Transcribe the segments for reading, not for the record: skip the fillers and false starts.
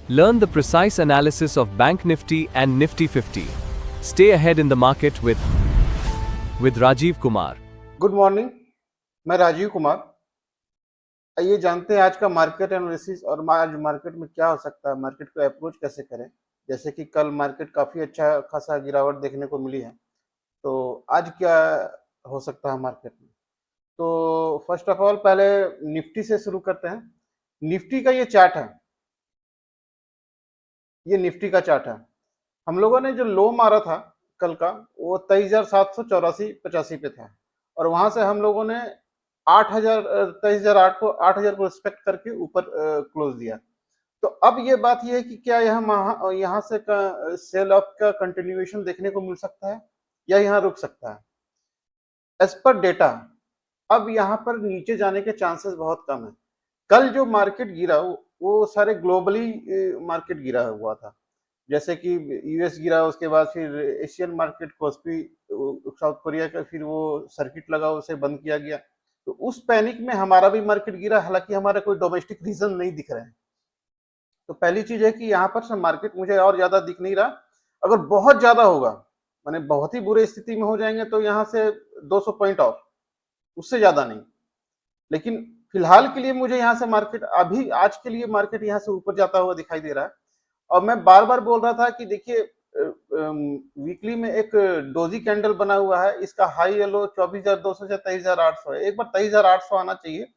Learn the precise analysis of Bank Nifty and Nifty 50. Stay ahead in the market with Rajiv Kumar. Good morning, मैं राजीव कुमार। आइए जानते हैं आज का market analysis और आज मार्केट में क्या हो सकता है, मार्केट को अप्रोच कैसे करें। जैसे कि कल मार्केट काफ़ी अच्छा खासा गिरावट देखने को मिली है, तो आज क्या हो सकता है मार्केट में। तो फर्स्ट ऑफ ऑल पहले निफ्टी से शुरू करते हैं। निफ्टी का ये चार्ट है, ये निफ्टी का चार्ट है। हम लोगों ने जो लो मारा था कल का, वो 23,784.85 पे था और वहां से हम लोगों ने 8,000 23,008 को 8,000 को रिस्पेक्ट करके ऊपर क्लोज दिया। तो अब ये बात ये है कि क्या यहाँ से सेल ऑफ का कंटिन्यूएशन देखने को मिल सकता है या यहाँ रुक सकता है। एज पर डेटा अब यहाँ पर नीचे जाने के चांसेस बहुत कम है। कल जो मार्केट गिरा वो सारे ग्लोबली मार्केट गिरा हुआ था, जैसे कि यूएस गिरा, उसके बाद फिर Asian market KOSPI south Korea का फिर वो सर्किट लगा, उसे बंद किया गया। तो उस पैनिक में हमारा भी मार्केट गिरा, हालांकि हमारा कोई डोमेस्टिक रीजन नहीं दिख रहे हैं। तो पहली चीज है कि यहाँ पर से मार्केट मुझे और ज्यादा दिख नहीं रहा। अगर बहुत ज्यादा होगा, माने बहुत ही बुरी स्थिति में हो जाएंगे, तो यहाँ से 200 पॉइंट और, उससे ज्यादा नहीं। लेकिन फिलहाल के लिए मुझे यहाँ से मार्केट अभी आज के लिए मार्केट यहाँ से ऊपर जाता हुआ दिखाई दे रहा है। और मैं बार बार बोल रहा था कि देखिए वीकली में एक डोजी कैंडल बना हुआ है, इसका हाई येलो 24,200 से 23,800 है। एक बार 23,800 आना चाहिए,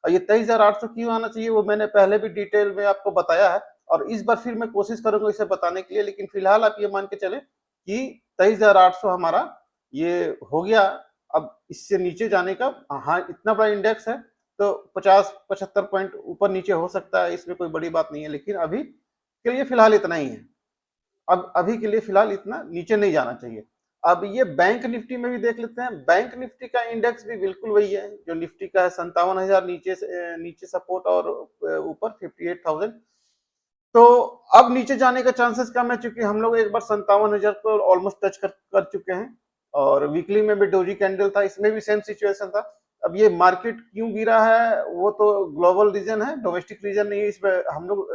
और ये 23,800 क्यों आना चाहिए वो मैंने पहले भी डिटेल में आपको बताया है, और इस बार फिर मैं कोशिश करूंगा इसे बताने के लिए। लेकिन फिलहाल आप ये मान के चले कि 23,800 हमारा ये हो गया। अब इससे नीचे जाने का, हाँ इतना बड़ा इंडेक्स है तो 50-75 पॉइंट ऊपर नीचे हो सकता है, इसमें कोई बड़ी बात नहीं है। लेकिन अभी के लिए फिलहाल इतना ही है। अब अभी के लिए फिलहाल इतना नीचे नहीं जाना चाहिए। अब ये बैंक निफ्टी में भी देख लेते हैं। बैंक निफ्टी का इंडेक्स भी बिल्कुल वही है जो निफ्टी का है, 57,000 नीचे सपोर्ट और ऊपर 58,000। तो अब नीचे जाने का चांसेस कम है, क्योंकि हम लोग एक बार 57,000 को ऑलमोस्ट टच कर चुके हैं। और वीकली में भी डोजी कैंडल था, इसमें भी सेम सिचुएशन था। अब ये मार्केट क्यों गिरा है वो तो ग्लोबल रीजन है, डोमेस्टिक रीजन नहीं है। इस पे हम लोग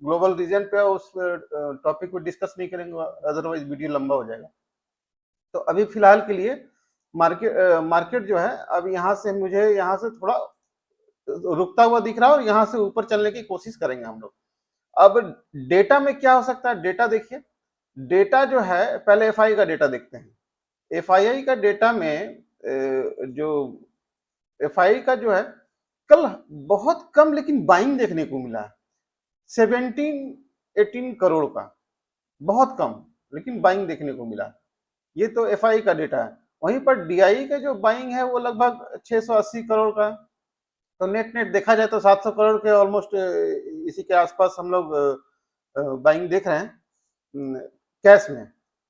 ग्लोबल रीजन पे उस टॉपिक को डिस्कस नहीं करेंगे, अदरवाइज वीडियो लंबा हो जाएगा। तो अभी फिलहाल के लिए मार्केट जो है, अब यहाँ से मुझे यहाँ से थोड़ा रुकता हुआ दिख रहा है, और यहाँ से ऊपर चलने की कोशिश करेंगे हम लोग। अब डेटा में क्या हो सकता है, डेटा देखिए। डेटा जो है, पहले एफआई का डेटा देखते हैं। एफआई का डेटा में जो एफआई का जो है, कल बहुत कम लेकिन बाइंग देखने को मिला है, 17-18 करोड़ का, बहुत कम लेकिन बाइंग देखने को मिला। ये तो एफआई का डेटा है। वहीं पर डीआई का जो बाइंग है वो लगभग 680 करोड़ का है। तो नेट नेट देखा जाए तो 700 करोड़ के ऑलमोस्ट इसी के आसपास हम लोग बाइंग देख रहे हैं कैश में।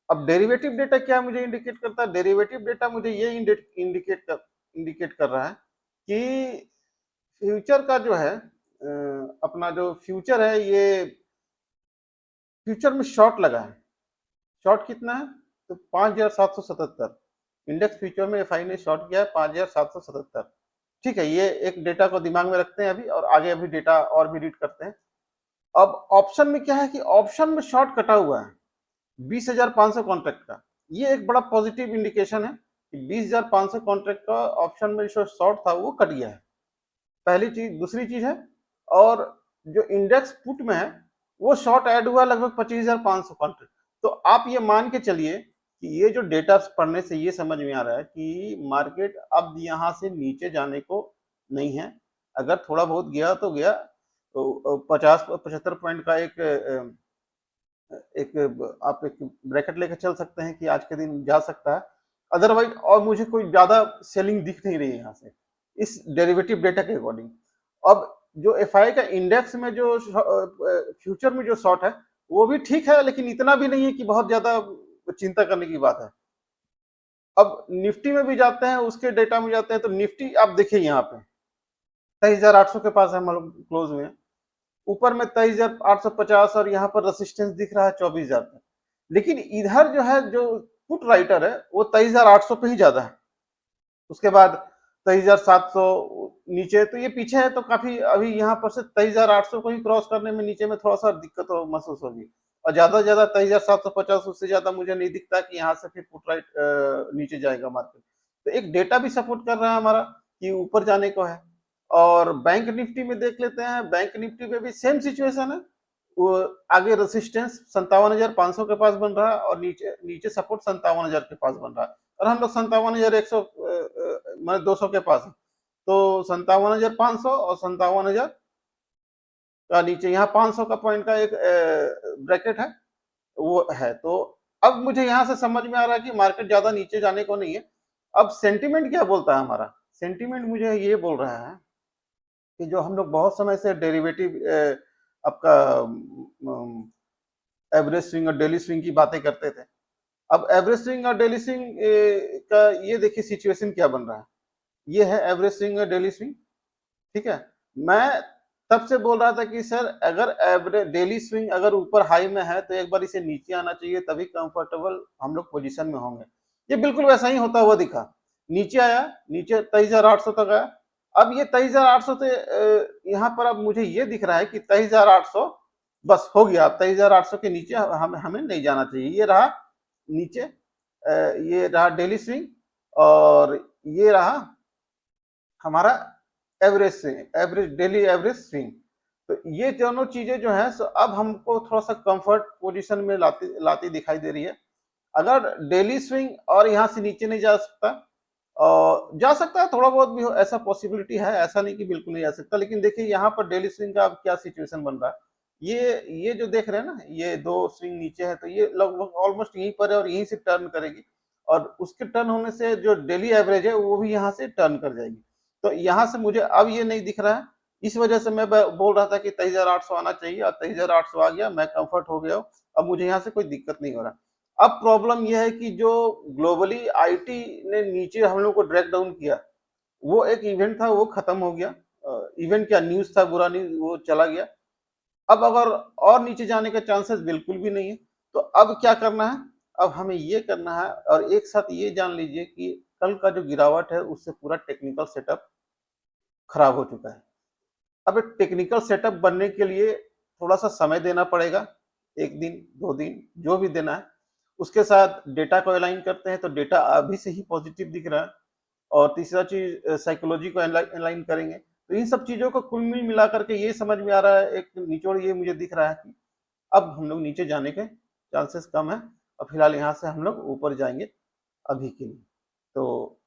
अब डेरिवेटिव डेटा क्या मुझे इंडिकेट करता है, डेरिवेटिव डेटा मुझे ये इंडिकेट कर रहा है कि फ्यूचर का जो है, अपना जो फ्यूचर है, ये फ्यूचर में शॉर्ट लगा है। शॉर्ट कितना है, तो 5,777 इंडेक्स फ्यूचर में एफआई ने शॉर्ट किया है, 5,777। ठीक है, ये एक डेटा को दिमाग में रखते हैं अभी, और आगे अभी डेटा और भी रीड करते हैं। अब ऑप्शन में क्या है कि ऑप्शन में शॉर्ट कटा हुआ है 20,500 कॉन्ट्रैक्ट का। ये एक बड़ा पॉजिटिव इंडिकेशन है कि 20,500 कॉन्ट्रैक्ट का ऑप्शन में जो शॉर्ट था वो कट गया है, पहली चीज। दूसरी चीज है, और जो इंडेक्स पुट में है वो शॉर्ट ऐड हुआ लगभग 25,500 कॉन्ट्रैक्ट। तो आप ये मान के चलिए कि ये जो डेटा पढ़ने से ये समझ में आ रहा है कि मार्केट अब यहाँ से नीचे जाने को नहीं है। अगर थोड़ा बहुत गया तो गया, तो 50-75 पॉइंट का आप एक ब्रैकेट लेकर चल सकते हैं कि आज के दिन जा सकता है। अदरवाइज और मुझे कोई ज्यादा सेलिंग दिख नहीं रही है यहाँ से इस डेरिवेटिव डेटा के अकॉर्डिंग। अब जो एफआई का इंडेक्स में जो फ्यूचर में जो शॉर्ट है वो भी ठीक है, लेकिन इतना भी नहीं है कि बहुत ज्यादा चिंता करने की बात है। अब निफ्टी में भी जाते हैं, उसके डेटा में जाते हैं, तो निफ्टी आप देखिए यहाँ पे 23,800 के पास है, हम लोग क्लोज में। ऊपर में 23,850, और यहाँ पर रेसिस्टेंस दिख रहा है 24,000 पे। लेकिन इधर जो है, जो पुट राइटर है, वो 23,800 पे ही ज्यादा है। उसके बाद 23,700 नीचे, तो ये पीछे है, तो काफी अभी यहाँ पर से 23,800 को ही क्रॉस करने में नीचे में थोड़ा सा दिक्कत महसूस होगी। और ज्यादा से ज्यादा 23,750, उससे ज्यादा मुझे नहीं दिखता कि यहाँ से फिर पुट राइट नीचे जाएगा मार्केट। तो एक डेटा भी सपोर्ट कर रहा है हमारा कि ऊपर जाने को है। और बैंक निफ्टी में देख लेते हैं, बैंक निफ्टी में भी सेम सिचुएशन है। वो आगे रेसिस्टेंस 57,500 के पास बन रहा है और नीचे नीचे सपोर्ट 57,000 के पास बन रहा है, और हम लोग 57,100 मतलब 200 के पास है। तो 57,500 और 57,000 का नीचे यहाँ 500 का पॉइंट का एक ब्रैकेट है, वो है। तो अब मुझे यहाँ से समझ में आ रहा है कि मार्केट ज्यादा नीचे जाने को नहीं है। अब सेंटिमेंट क्या बोलता है हमारा? सेंटिमेंट मुझे ये बोल रहा है कि जो हम लोग बहुत समय से डेरिवेटिव आपका एवरेज स्विंग और डेली स्विंग की बातें करते थे, अब एवरेज स्विंग और डेली स्विंग का ये देखिए सिचुएशन क्या बन रहा है। ये है एवरेज स्विंग और डेली स्विंग, ठीक है। मैं तब से बोल रहा था कि सर अगर एवरेज डेली स्विंग अगर ऊपर हाई में है तो एक बार इसे नीचे आना चाहिए, तभी कंफर्टेबल हम लोग पोजीशन में होंगे। ये बिल्कुल वैसा ही होता हुआ दिखा। नीचे आया, नीचे 23,800 तक आया। अब ये 23,800 से यहाँ पर अब मुझे ये दिख रहा है कि 23,800 बस हो गया। अब 23,800 के नीचे हमें नहीं जाना चाहिए। ये रहा नीचे, ये रहा डेली स्विंग, और ये रहा हमारा average swing, average daily average swing. तो ये दोनों चीजें जो है सो अब हमको थोड़ा सा कंफर्ट पोजीशन में लाती लाती दिखाई दे रही है। अगर डेली स्विंग और यहाँ से नीचे नहीं जा सकता, और जा सकता है थोड़ा बहुत भी हो, ऐसा पॉसिबिलिटी है, ऐसा नहीं कि बिल्कुल नहीं जा सकता। लेकिन देखिए यहाँ पर डेली स्विंग का अब क्या सिचुएशन बन रहा है। ये जो देख रहे हैं ना, ये दो स्विंग नीचे है, तो ये लगभग ऑलमोस्ट यहीं पर है और यहीं से टर्न करेगी, और उसके टर्न होने से जो डेली एवरेज है वो भी यहाँ से टर्न कर जाएगी। तो यहाँ से मुझे अब ये नहीं दिख रहा है। इस वजह से मैं बोल रहा था कि 23,800 आना चाहिए, और 23,800 आ गया, मैं कंफर्ट हो गया हूँ। अब मुझे यहाँ से कोई दिक्कत नहीं हो रहा। अब प्रॉब्लम यह है कि जो ग्लोबली आईटी ने नीचे हम लोग को ड्रैग डाउन किया, वो एक इवेंट था, वो खत्म हो गया। इवेंट क्या, न्यूज था, बुरा न्यूज, वो चला गया। अब अगर और नीचे जाने का चांसेस बिल्कुल भी नहीं है। तो अब क्या करना है? अब हमें ये करना है, और एक साथ ये जान लीजिए कि कल का जो गिरावट है उससे पूरा टेक्निकल सेटअप खराब हो चुका है। अब एक टेक्निकल सेटअप बनने के लिए थोड़ा सा समय देना पड़ेगा, 1 दिन 2 दिन जो भी देना है। उसके साथ डेटा को अलाइन करते हैं, तो डेटा अभी से ही पॉजिटिव दिख रहा है। और तीसरा चीज साइकोलॉजी को अलाइन करेंगे। तो इन सब चीजों को कुल मिला करके ये समझ में आ रहा है, एक निचोड़ ये मुझे दिख रहा है कि अब हम लोग नीचे जाने के चांसेस कम है, और फिलहाल यहाँ से हम लोग ऊपर जाएंगे अभी के लिए। तो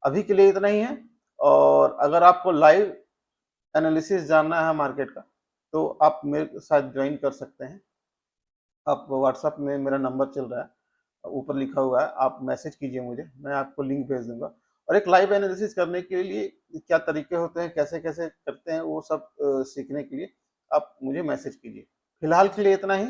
अभी के लिए इतना ही है। और अगर आपको लाइव एनालिसिस जानना है मार्केट का, तो आप मेरे साथ ज्वाइन कर सकते हैं। आप व्हाट्सएप में मेरा नंबर चल रहा है, ऊपर लिखा हुआ है, आप मैसेज कीजिए मुझे, मैं आपको लिंक भेज दूंगा। और एक लाइव एनालिसिस करने के लिए क्या तरीके होते हैं, कैसे कैसे करते हैं, वो सब सीखने के लिए आप मुझे मैसेज कीजिए। फिलहाल के लिए इतना ही।